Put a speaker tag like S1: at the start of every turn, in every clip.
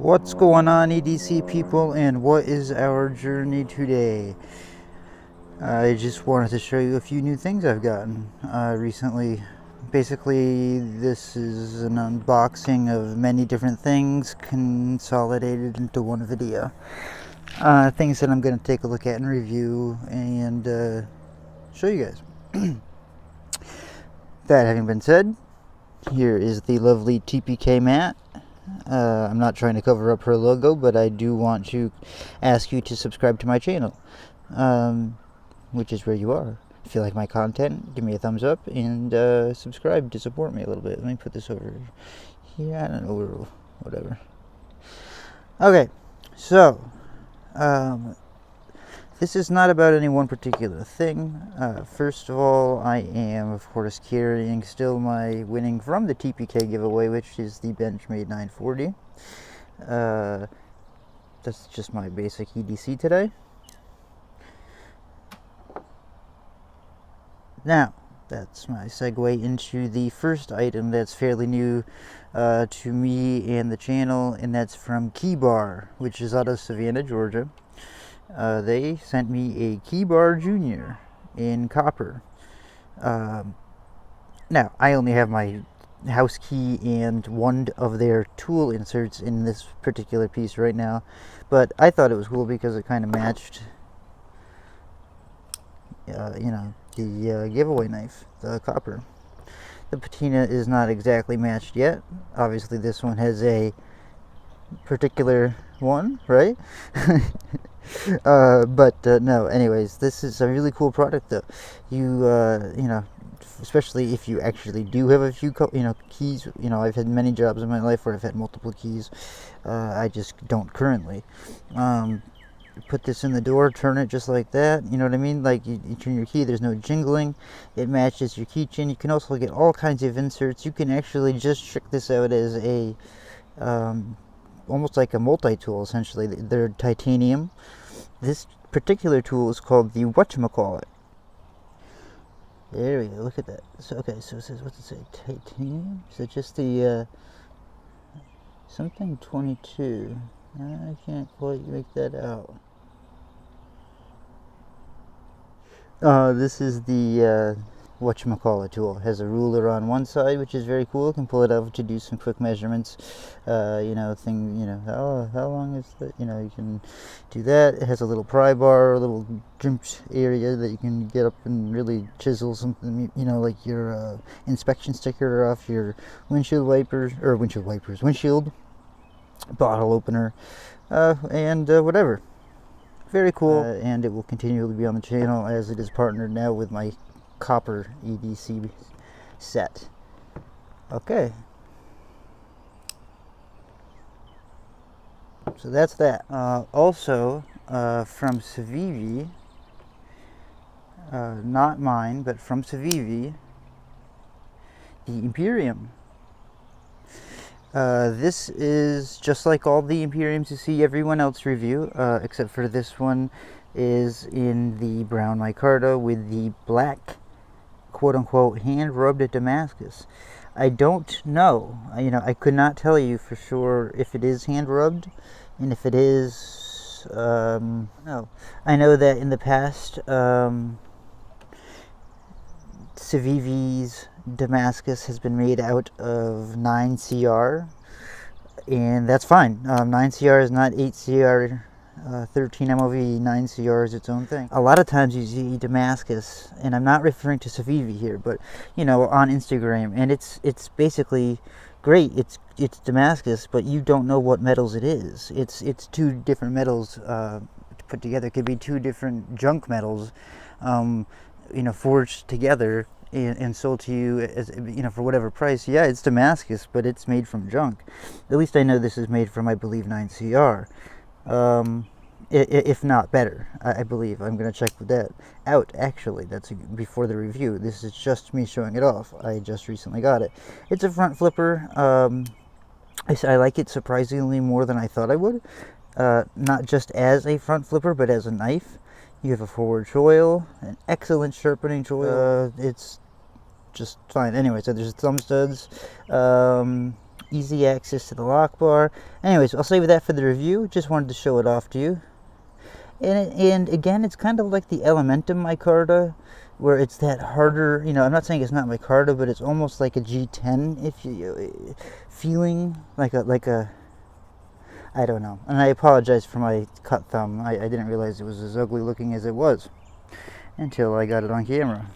S1: What's going on, EDC people, and what is our journey today? I just wanted to show you a few new things I've gotten recently. Basically, this is an unboxing of many different things consolidated into one video. Things that I'm going to take a look at and review and show you guys. That having been said, here is the lovely TPK mat. I'm not trying to cover up her logo, but I do want to ask you to subscribe to my channel, which is where you are. If you like my content, give me a thumbs up and subscribe to support me a little bit. Let me put this over here. I don't know, whatever. Okay, so this is not about any one particular thing. First of all, I am, of course, carrying still my winning from the TPK giveaway, which is the Benchmade 940. That's just my basic EDC today. Now, that's my segue into the first item that's fairly new to me and the channel, and that's from KeyBar, which is out of Savannah, Georgia. They sent me a KeyBar Jr in copper. Now, I only have my house key and one of their tool inserts in this particular piece right now, but I thought it was cool because it kind of matched, the giveaway knife, the copper. The patina is not exactly matched yet. Obviously, this one has a particular one, right? No, anyways, this is a really cool product though. Especially if you actually do have a few keys. I've had many jobs in my life where I've had multiple keys. I just don't currently. Put this in the door, turn it just like that, you know what I mean? Like you turn your key, there's no jingling, it matches your keychain. You can also get all kinds of inserts. You can actually just trick this out as a almost like a multi-tool, essentially. They're titanium. This particular tool is called the Whatchamacallit. There we go, look at that. So it says, what's it say, titanium? Is it just the something 22? I can't quite make that out. This is the Whatchamacallit tool. It has a ruler on one side, which is very cool. You can pull it out to do some quick measurements. How long is that? You can do that. It has a little pry bar, a little drimped area that you can get up and really chisel something, like your inspection sticker off your windshield bottle opener, and whatever. Very cool, and it will continually be on the channel as it is partnered now with my copper EDC set. Okay, so that's that. Also from Civivi, not mine, but from Civivi, the Imperium. This is just like all the Imperiums you see everyone else review, except for this one is in the brown micarta with the black, quote-unquote, hand-rubbed Damascus. I don't know. I could not tell you for sure if it is hand-rubbed, and if it is, no. I know that in the past, Civivi's Damascus has been made out of 9CR, and that's fine. 9CR is not 8CR. 13 MOV, 9CR is its own thing. A lot of times you see Damascus, and I'm not referring to Civivi here, but on Instagram, and it's basically great. It's Damascus, but you don't know what metals it is. It's two different metals put together. It could be two different junk metals, forged together and sold to you as for whatever price. Yeah, it's Damascus, but it's made from junk. At least I know this is made from, I believe, 9CR. If not better, I believe. I'm going to check that out, actually. That's before the review. This is just me showing it off. I just recently got it. It's a front flipper. I like it surprisingly more than I thought I would. Not just as a front flipper, but as a knife. You have a forward choil, an excellent sharpening choil. It's just fine. Anyway, so there's thumb studs. easy access to the lock bar. Anyways, I'll save that for the review. Just wanted to show it off to you. And again, it's kind of like the Elementum micarta, where it's that harder, you know, I'm not saying it's not micarta, but it's almost like a G10, if you feeling like a I don't know. And I apologize for my cut thumb. I didn't realize it was as ugly looking as it was until I got it on camera.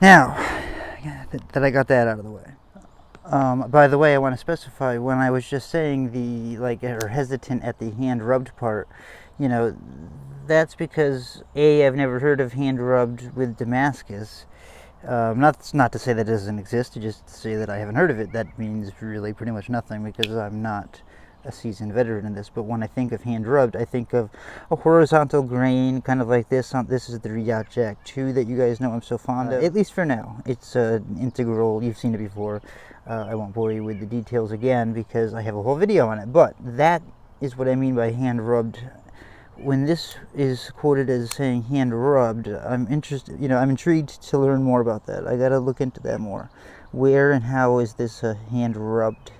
S1: Now that I got that out of the way. By the way, I want to specify, when I was just saying or hesitant at the hand rubbed part, you know, that's because I've never heard of hand rubbed with Damascus. Not to say that it doesn't exist, just to say that I haven't heard of it. That means really pretty much nothing, because I'm not a seasoned veteran in this. But when I think of hand rubbed, I think of a horizontal grain, kind of like this. This is the Yacht Jack 2 that you guys know I'm so fond of. At least for now. It's integral. You've seen it before. I won't bore you with the details again because I have a whole video on it. But that is what I mean by hand rubbed. When this is quoted as saying hand rubbed, I'm interested, you know, I'm intrigued to learn more about that. I gotta look into that more. Where and how is this hand rubbed?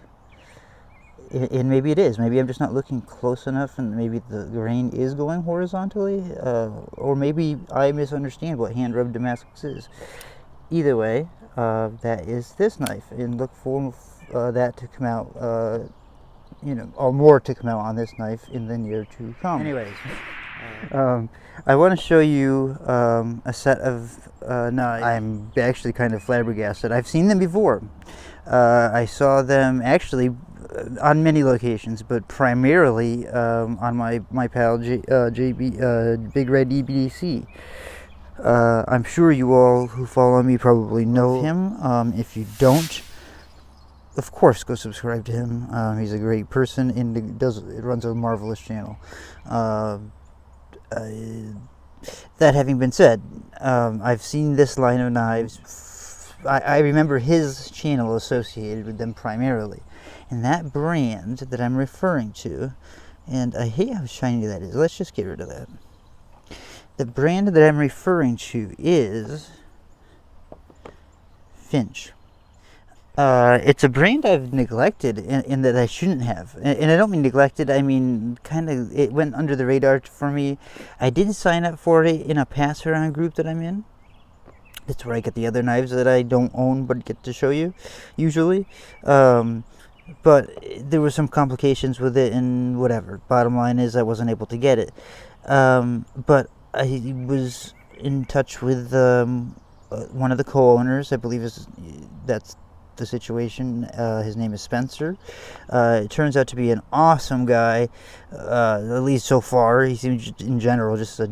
S1: And maybe it is. Maybe I'm just not looking close enough, and maybe the grain is going horizontally, or maybe I misunderstand what hand rubbed Damascus is. Either way, that is this knife, and look for that to come out. You know, or more to come out on this knife in the near to come. Anyways, I want to show you a set of knives. I'm actually kind of flabbergasted. I've seen them before. I saw them actually on many locations, but primarily on my pal JB Big Red EBDC. I'm sure you all who follow me probably know him. If you don't, of course, go subscribe to him. He's a great person and runs a marvelous channel. That having been said, I've seen this line of knives. I remember his channel associated with them primarily. And that brand that I'm referring to, and I hate how shiny that is. Let's just get rid of that. The brand that I'm referring to is Finch. It's a brand I've neglected in that I shouldn't have. And I don't mean neglected, I mean kind of, it went under the radar for me. I didn't sign up for it in a pass-around group that I'm in. That's where I get the other knives that I don't own but get to show you, usually. But there were some complications with it and whatever. Bottom line is I wasn't able to get it. But I was in touch with one of the co-owners, I believe that's the situation. His name is Spencer. It turns out to be an awesome guy, at least so far. He seems in general just a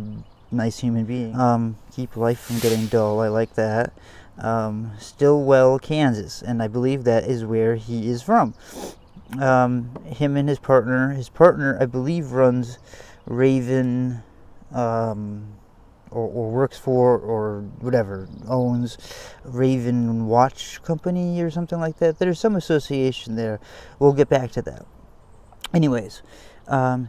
S1: nice human being. Keep life from getting dull, I like that. Stillwell, Kansas, and I believe that is where he is from. Him and his partner I believe runs Raven, or works for, or whatever, owns Raven Watch Company or something like that. There's some association there. We'll get back to that. Anyways,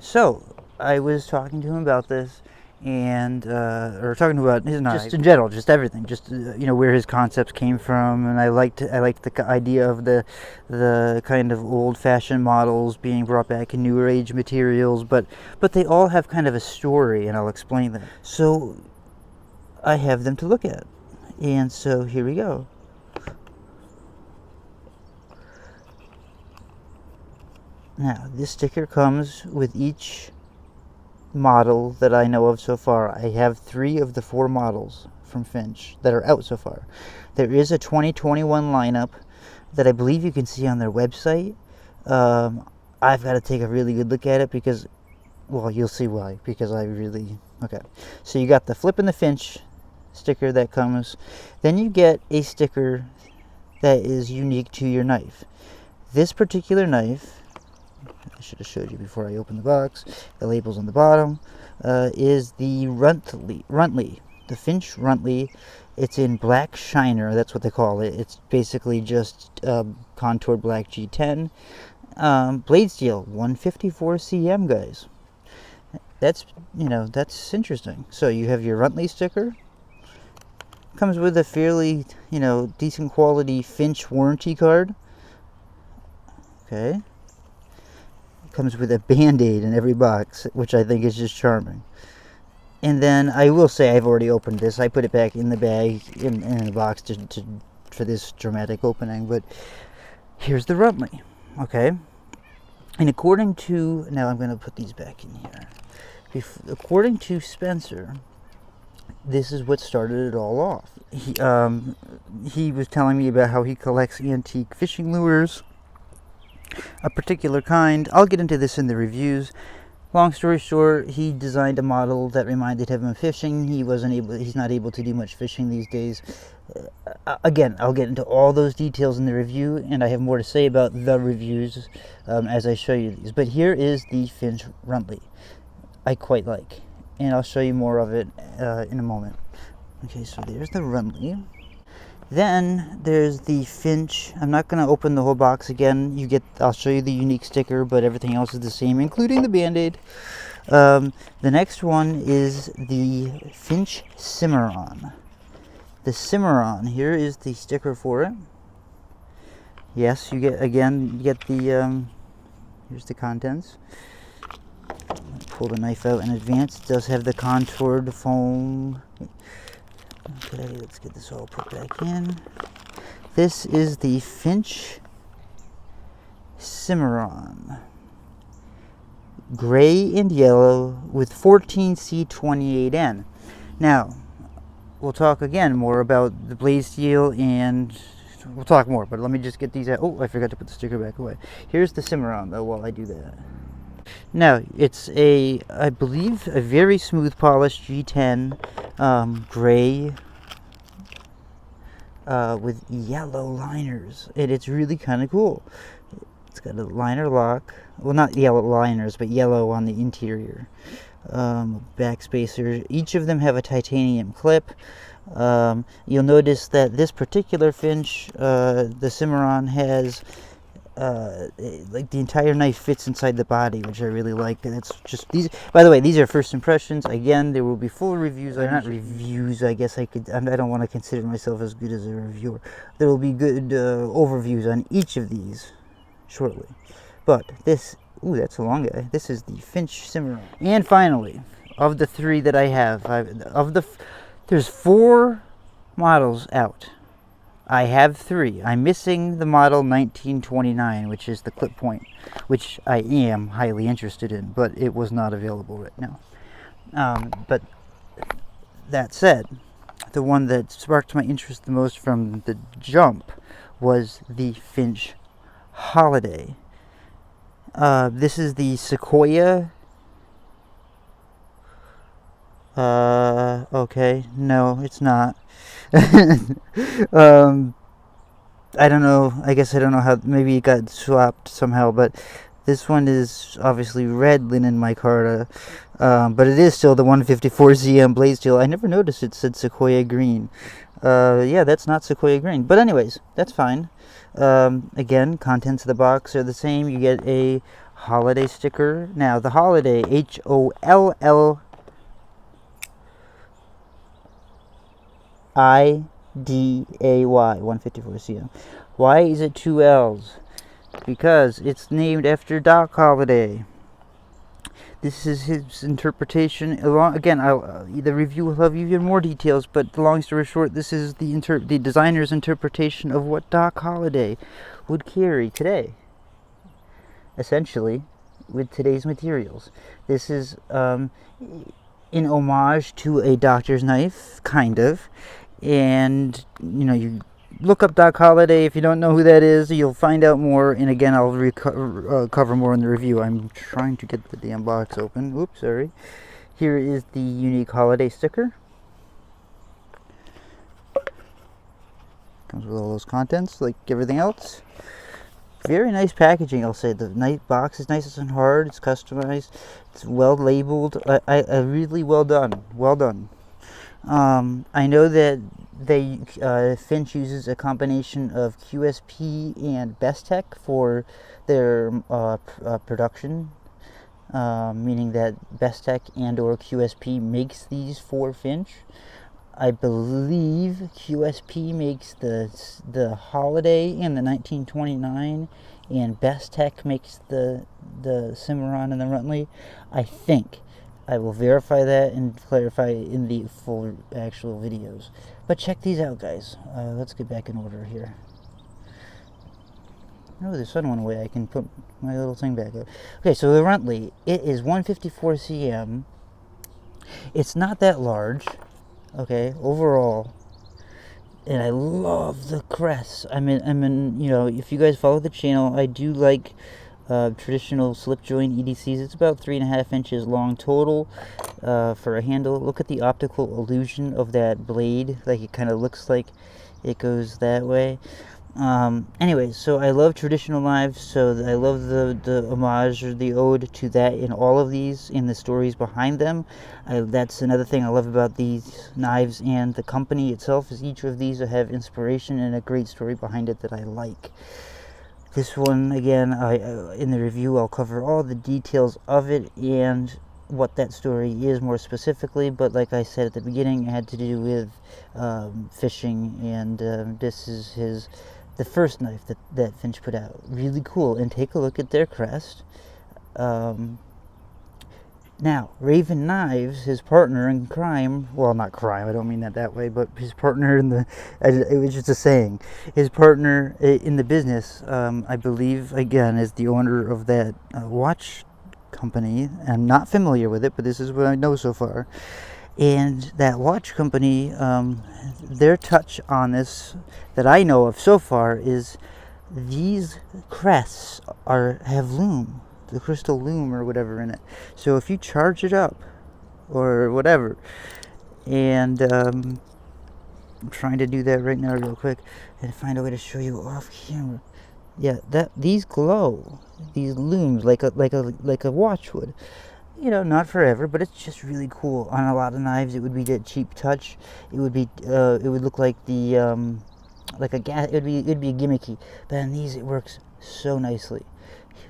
S1: so I was talking to him about this, and or talking about his knives, just in general, just everything, just you know, where his concepts came from, and I liked the idea of the kind of old-fashioned models being brought back in newer age materials, but they all have kind of a story, and I'll explain that. So I have them to look at, and so here we go. Now, this sticker comes with each model that I know of so far. I have 3 of the 4 models from Finch that are out so far. There is a 2021 lineup that I believe you can see on their website. I've got to take a really good look at it because, well, you'll see why, because okay. So you got the Flip and the Finch sticker that comes. Then you get a sticker that is unique to your knife. This particular knife, I should have showed you before I opened the box, the label's on the bottom, is the RUNTLY, the Finch RUNTLY. It's in black shiner, that's what they call it. It's basically just contoured black G10. Blade steel, 154 cm, guys. That's, you know, that's interesting. So you have your RUNTLY sticker. Comes with a fairly, you know, decent quality Finch warranty card. Okay. Comes with a Band-Aid in every box, which I think is just charming. And then I will say I've already opened this. I put it back in the bag in the box for this dramatic opening. But here's the RUNTLY. Okay. And according to, now I'm going to put these back in here. According to Spencer, this is what started it all off. He was telling me about how he collects antique fishing lures, a particular kind. I'll get into this in the reviews. Long story short, he designed a model that reminded him of fishing. He's not able to do much fishing these days. Again, I'll get into all those details in the review, and I have more to say about the reviews as I show you these. But here is the Finch RUNTLY. I quite like, and I'll show you more of it in a moment. Okay, so there's the RUNTLY. Then there's the Finch. I'm not going to open the whole box again. I'll show you the unique sticker, but everything else is the same, including the Band-Aid. The next one is the Finch Cimarron. The Cimarron. Here is the sticker for it. Yes, you get the. Here's the contents. Pull the knife out in advance. It does have the contoured foam. Okay, let's get this all put back in. This is the Finch Cimarron. Gray and yellow with 14C28N. Now, we'll talk again more about the blaze steel, and we'll talk more, but let me just get these out. Oh, I forgot to put the sticker back away. Here's the Cimarron, though, while I do that. Now, it's I believe, a very smooth polished G10 gray with yellow liners, and it's really kind of cool. It's got a liner lock, well, not yellow liners, but yellow on the interior. Back spacers. Each of them have a titanium clip. You'll notice that this particular Finch, the Cimarron, has like the entire knife fits inside the body, which I really like. And it's just these. By the way, these are first impressions. Again, there will be full reviews. They're not reviews. I guess I don't want to consider myself as good as a reviewer. There will be good overviews on each of these shortly. But this, ooh, that's a long guy. This is the Finch Cimarron. And finally, of the three that I have, there's 4 models out. I have 3. I'm missing the model 1929, which is the clip point, which I am highly interested in, but it was not available right now. But that said, the one that sparked my interest the most from the jump was the Finch HOLLIDAY. This is the Sequoia. Okay, no, it's not. I don't know. I guess I don't know how. Maybe it got swapped somehow, but this one is obviously red linen micarta, but it is still the 154 ZM blade steel. I never noticed it said Sequoia green. Yeah, that's not Sequoia green. But anyways, that's fine. Again, contents of the box are the same. You get a HOLLIDAY sticker. Now, the HOLLIDAY, HOLLIDAY, 154 CM. Why is it 2 L's? Because it's named after Doc Holliday. This is his interpretation. Again, the review will have even more details, but the long story short, this is the designer's interpretation of what Doc Holliday would carry today, essentially, with today's materials. This is in homage to a doctor's knife, kind of. And, you know, you look up Doc Holliday. If you don't know who that is, you'll find out more. And again, I'll cover more in the review. I'm trying to get the damn box open. Oops, sorry. Here is the unique HOLLIDAY sticker. Comes with all those contents, like everything else. Very nice packaging, I'll say. The box is nice and hard. It's customized. It's well labeled. Really well done. Well done. I know that Finch uses a combination of QSP and Bestech for their production, meaning that Bestech and or QSP makes these for Finch. I believe QSP makes the HOLLIDAY and the 1929, and Best Tech makes the Cimarron and the RUNTLY. I think. I will verify that and clarify in the full actual videos. But check these out, guys. Let's get back in order here. Oh, the sun went away. I can put my little thing back up. Okay, so the RUNTLY, it is 154 cm. It's not that large, okay, overall. And I love the crests. I mean, you know, if you guys follow the channel, I do like traditional slip joint EDCs. It's about 3.5 inches long total for a handle. Look at the optical illusion of that blade. Like, it kind of looks like it goes that way. Anyways, so I love traditional knives, so I love the homage or the ode to that in all of these, in the stories behind them. That's another thing I love about these knives and the company itself, is each of these have inspiration and a great story behind it that I like. This one, again, in the review, I'll cover all the details of it and what that story is more specifically, but like I said at the beginning, it had to do with fishing, and this is the first knife that Finch put out. Really cool, and take a look at their crest. Now, Raven Knives, his partner in crime, well, not crime, I don't mean that way, but his partner in the, it was just a saying, his partner in the business, I believe, again, is the owner of that watch company. I'm not familiar with it, but this is what I know so far. And that watch company, their touch on this that I know of so far is these crests have loom, the crystal loom or whatever in it. So if you charge it up or whatever, and I'm trying to do that right now real quick and find a way to show you off camera. Yeah, these glow, these looms like a watch would. You know, not forever, but it's just really cool. On a lot of knives, it would be that cheap touch. It would be, it would look like the, like a gas. It'd be gimmicky. But on these, it works so nicely.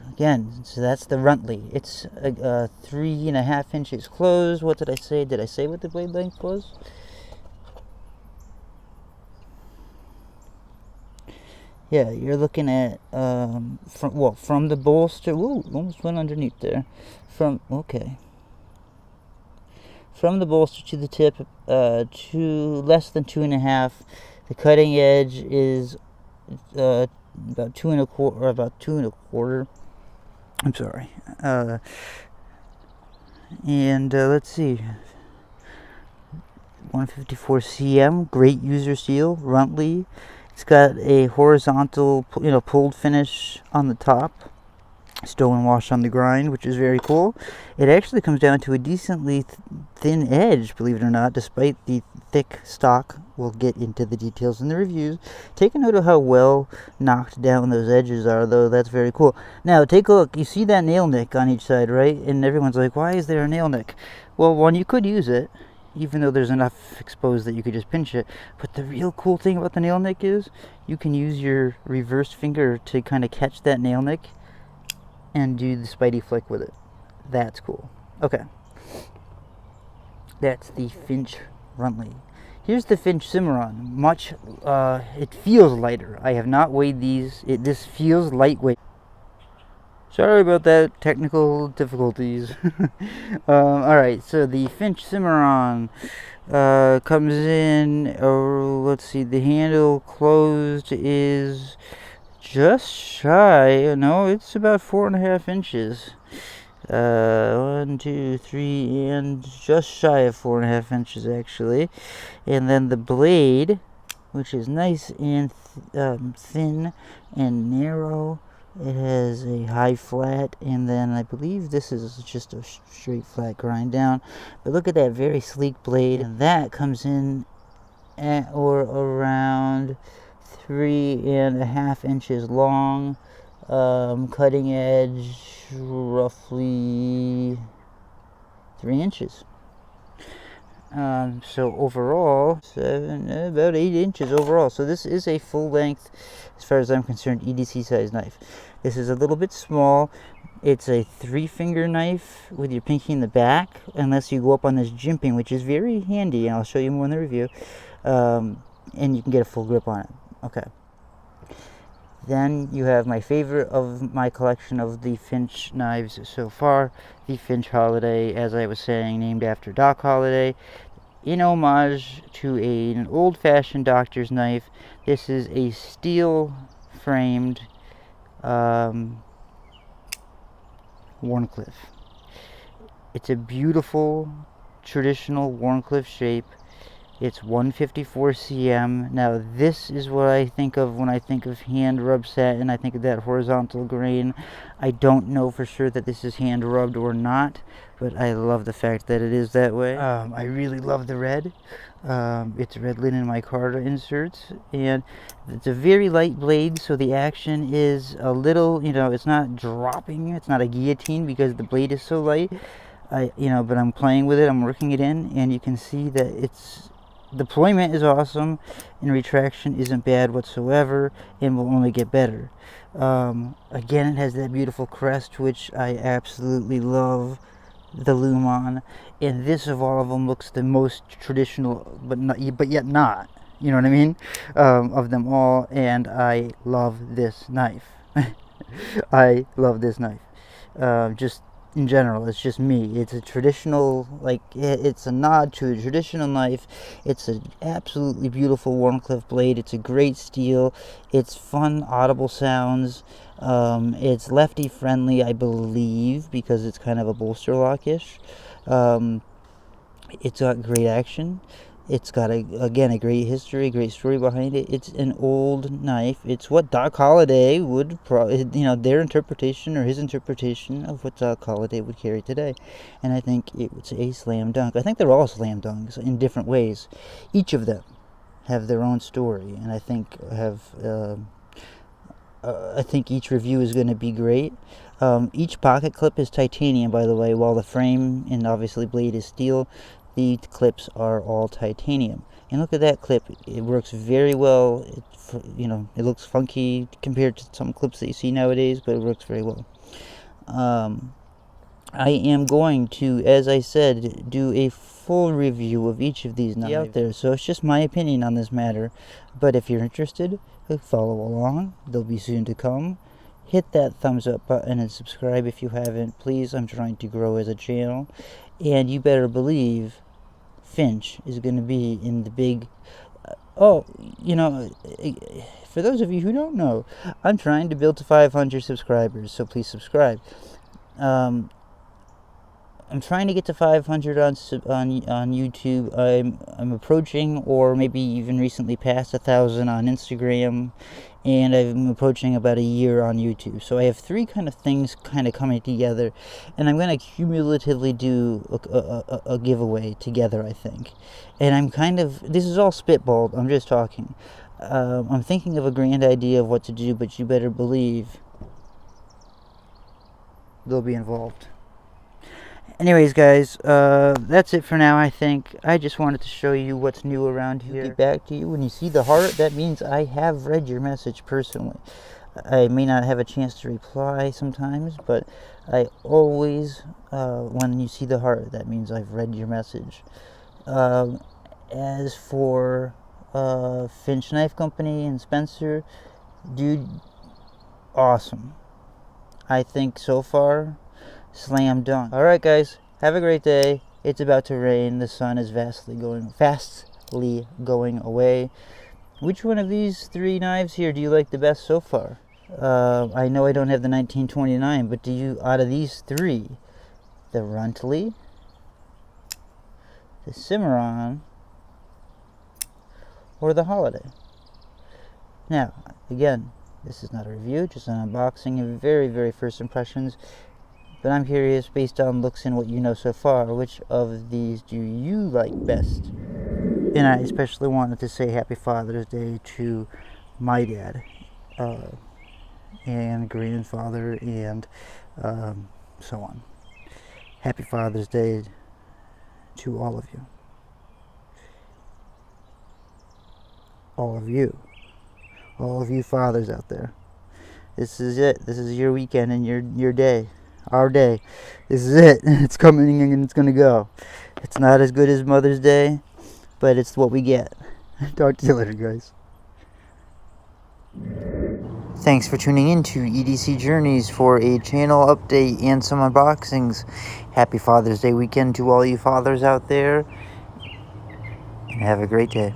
S1: Again, so that's the RUNTLY. It's 3.5 inches closed. What did I say? Did I say what the blade length was? Yeah, you're looking at from the bolster. Ooh, almost went underneath there. From the bolster to the tip, to less than 2.5. The cutting edge is about 2.25, or about 2.25. I'm sorry. And let's see. 154 cm, great user seal, RUNTLY. It's got a horizontal, pulled finish on the top. Stone wash on the grind, which is very cool. It actually comes down to a decently thin edge, believe it or not, despite the thick stock. We'll get into the details in the reviews. Take a note of how well knocked down those edges are, though. That's very cool. Now, take a look. You see that nail nick on each side, right? And everyone's like, why is there a nail nick? Well, one, you could use it, even though there's enough exposed that you could just pinch it. But the real cool thing about the nail nick is you can use your reversed finger to kind of catch that nail nick and do the spidey flick with it. That's cool. Okay. That's the Finch RUNTLY. Here's the Finch Cimarron. It feels lighter. I have not weighed these. This feels lightweight. Sorry about that, technical difficulties. Alright, so the Finch Cimarron comes in, let's see, the handle closed is just shy, no, it's about 4.5 inches. 1, 2, 3, and just shy of 4.5 inches actually. And then the blade, which is nice and thin and narrow. It has a high flat, and then I believe this is just a straight flat grind down. But look at that very sleek blade, and that comes in at or around 3.5 inches long. Cutting edge roughly 3 inches. So overall, about 8 inches overall. So this is a full length, as far as I'm concerned, EDC size knife. This is a little bit small. It's a 3-finger knife with your pinky in the back, unless you go up on this jimping, which is very handy, and I'll show you more in the review. And you can get a full grip on it. Okay. Then you have my favorite of my collection of the Finch knives so far, the Finch Holiday, as I was saying, named after Doc Holliday, in homage to an old-fashioned doctor's knife. This is a steel-framed Wharncliffe. It's a beautiful, traditional Wharncliffe shape. It's 154 cm. Now this is what I think of when I think of hand rub satin. I think of that horizontal grain. I don't know for sure that this is hand rubbed or not, but I love the fact that it is that way. I really love the red. It's red linen micarta inserts, and it's a very light blade, so the action is a little, it's not dropping. It's not a guillotine because the blade is so light. But I'm playing with it. I'm working it in, and you can see that it's deployment is awesome, and retraction isn't bad whatsoever, and will only get better. Again, it has that beautiful crest, which I absolutely love. The loom on, and this of all of them looks the most traditional, but yet not. You know what I mean? Of them all, and I love this knife. I love this knife. Just in general, it's just me. It's a traditional, it's a nod to a traditional knife. It's an absolutely beautiful Wharncliffe blade. It's a great steel. It's fun, audible sounds. It's lefty friendly, I believe, because it's kind of a bolster lock-ish. It's got great action. It's got, again, a great history, a great story behind it. It's an old knife. It's what Doc Holliday would their interpretation or his interpretation of what Doc Holliday would carry today. And I think it's a slam dunk. I think they're all slam dunks in different ways. Each of them have their own story, and I think I think each review is going to be great. Each pocket clip is titanium, by the way, while the frame and obviously blade is steel. The clips are all titanium. And look at that clip. It works very well. It looks funky compared to some clips that you see nowadays, but it works very well. I am going to, as I said, do a full review of each of these knives out there. So it's just my opinion on this matter. But if you're interested, follow along. They'll be soon to come. Hit that thumbs up button and subscribe if you haven't. Please, I'm trying to grow as a channel. And you better believe Finch is going to be in the big... for those of you who don't know, I'm trying to build to 500 subscribers, so please subscribe. I'm trying to get to 500 on YouTube. I'm approaching, or maybe even recently passed 1,000 on Instagram, and I'm approaching about a year on YouTube. So I have three kind of things kind of coming together, and I'm going to cumulatively do a giveaway together, I think. And this is all spitballed. I'm just talking. I'm thinking of a grand idea of what to do, but you better believe they'll be involved. Anyways, guys, that's it for now, I think. I just wanted to show you what's new around here. Get back to you. When you see the heart, that means I have read your message personally. I may not have a chance to reply sometimes, but I always, when you see the heart, that means I've read your message. As for Finch Knife Company and Spencer, dude, awesome. I think so far, slam dunk. Alright guys, have a great day. It's about to rain. The sun is fastly going away. Which one of these three knives here do you like the best so far? I know I don't have the 1929, but do you, out of these three, the RUNTLY, the Cimarron, or the Holiday? Now, again, this is not a review, just an unboxing of very, very first impressions. But I'm curious, based on looks and what you know so far, which of these do you like best? And I especially wanted to say Happy Father's Day to my dad, and grandfather, and so on. Happy Father's Day to all of you. All of you. All of you fathers out there. This is it. This is your weekend and your day. Our day. This is it. It's coming and it's going to go. It's not as good as Mother's Day, but it's what we get. Talk to you later, guys. Thanks for tuning in to EDC Journeys for a channel update and some unboxings. Happy Father's Day weekend to all you fathers out there, and have a great day.